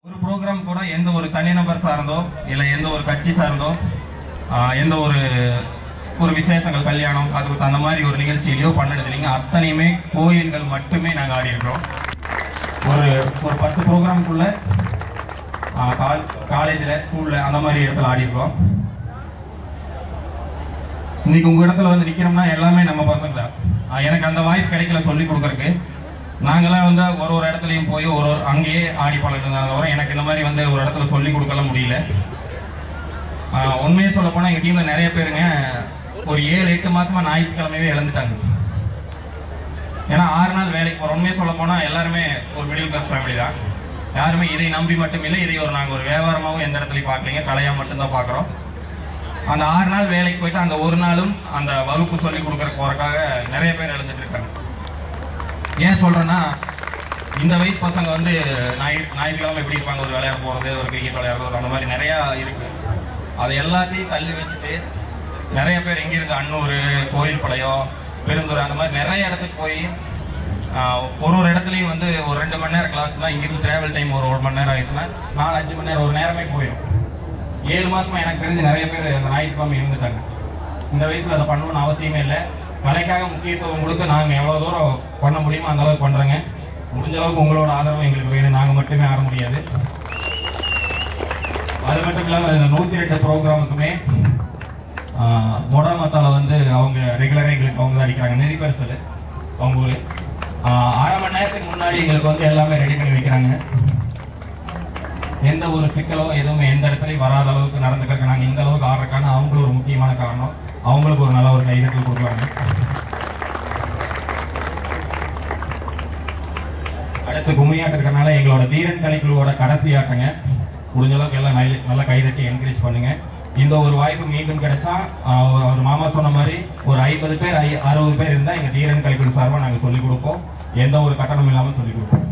ஒரு ப்ரோக்ராம் கூட எந்த ஒரு தனிநபர் சார்ந்தோ இல்லை எந்த ஒரு கட்சி சார்ந்தோ எந்த ஒரு விசேஷங்கள் கல்யாணம் அதுக்கு அந்த மாதிரி ஒரு நிகழ்ச்சியிலையோ பண்ணது இல்லைங்க. அத்தனையுமே கோயில்கள் மட்டுமே நாங்கள் ஆடிருக்கிறோம். ஒரு 10 ப்ரோக்ராம்குள்ள காலேஜில் ஸ்கூலில் அந்த மாதிரி இடத்துல ஆடிருக்கோம். இன்னைக்கு உங்கள் இடத்துல வந்து நிற்கிறோம்னா எல்லாமே நம்ம பசங்க தான். எனக்கு அந்த வாய்ப்பு கிடைக்கல சொல்லி கொடுக்குறக்கு. நாங்களாம் வந்து ஒரு இடத்துலையும் போய் அங்கேயே ஆடி பழகினதால வர எனக்கு இந்த மாதிரி வந்து ஒரு இடத்துல சொல்லி கொடுக்கலாம் முடியல. உண்மையை சொல்ல போனால் எங்கள் டீமில் நிறைய பேருங்க ஒரு 7-8 மாதமாக ஞாயிற்றுக்கிழமையே இழந்துட்டாங்க. ஏன்னா 6 நாள் வேலைக்கு போகிறோம். உண்மையை சொல்ல போனால் எல்லாருமே ஒரு மிடில் கிளாஸ் ஃபேமிலி தான். யாருமே இதை நம்பி மட்டும் இல்லை, இதை நாங்கள் ஒரு வியாபாரமாகவும் எந்த இடத்துலையும் பார்க்கலைங்க, கலையாக மட்டும்தான் பார்க்குறோம். அந்த 6 நாள் வேலைக்கு போயிட்டு அந்த ஒரு நாளும் அந்த வகுப்பு சொல்லி கொடுக்குறக்கு போகிறக்காக நிறைய பேர் இழந்துட்டு இருக்காங்க. ஏன் சொல்கிறேன்னா, இந்த வயசு பசங்க வந்து ஞாயிற்றுக்கிழமை எப்படி இருப்பாங்க, ஒரு விளையாட போகிறது, ஒரு கிரிக்கெட் விளையாடுறது, அந்த மாதிரி நிறையா இருக்குது. அதை எல்லாத்தையும் தள்ளி வச்சுட்டு நிறைய பேர் எங்கேருந்து அன்னூர், கோயில்பாளையம், பெருந்துறை அந்த மாதிரி நிறைய இடத்துக்கு போய் ஒரு இடத்துலையும் வந்து ஒரு 2 மணி நேரம் கிளாஸ்னால் இங்கேருந்து ட்ராவல் டைம் ஒரு 1 மணி நேரம் ஆயிடுச்சுன்னா 4-5 மணி நேரம் ஒரு நேரமே போயிடும். 7 மாதமாக எனக்கு தெரிஞ்சு நிறைய பேர் அந்த ஞாயிற்றுக்கிழமை இருந்துட்டாங்க. இந்த வயசில் அதை பண்ணணும்னு அவசியமே இல்லை. கலைக்காக முக்கியத்துவம் கொடுத்து நாங்கள் எவ்வளோ தூரம் பண்ண முடியுமோ அந்த அளவுக்கு பண்ணுறேங்க. முடிஞ்ச அளவுக்கு உங்களோட ஆதரவு எங்களுக்கு வேணும். நாங்கள் மட்டுமே ஆட முடியாது. அது மட்டும் இல்லாமல் இந்த 102 ப்ரோக்ராமுக்குமே மொடாமத்தால் வந்து அவங்க ரெகுலராக எங்களுக்கு அவங்க தான் அடிக்கிறாங்க. நெறிப்பரிசல் அவங்க ஊர் 1/2 மணி நேரத்துக்கு முன்னாடி எங்களுக்கு வந்து எல்லாமே ரெடி பண்ணி வைக்கிறாங்க. எந்த ஒரு சிக்கலோ எதுவுமே எந்த இடத்துலையும் வராத அளவுக்கு நடந்துக்கிறதுக்கு நாங்கள் இந்த அளவுக்கு ஆடுறதுக்கான அவங்களும் ஒரு முக்கியமான காரணம். அவங்களுக்கு ஒரு நல்ல ஒரு கைதட்டல் கொடுக்கலாங்க. அடுத்து கும்மியாட்டம் இருக்கிறனால எங்களோட வீரன் கலைக்குழுவோட கடைசி ஆட்டங்க. முடிஞ்ச அளவுக்கு எல்லாம் நல்லா கைதட்டி என்கரேஜ் பண்ணுங்க. இந்த ஒரு வாய்ப்பு மீண்டும் கிடைச்சா அவர் மாமா சொன்ன மாதிரி ஒரு 50 பேர் 60 பேர் இருந்தால் எங்கள் வீரன் கலைக்குழு சார்பாக நாங்கள் சொல்லிக் கொடுப்போம். எந்த ஒரு கட்டணம் இல்லாமல் சொல்லிக் கொடுப்போம்.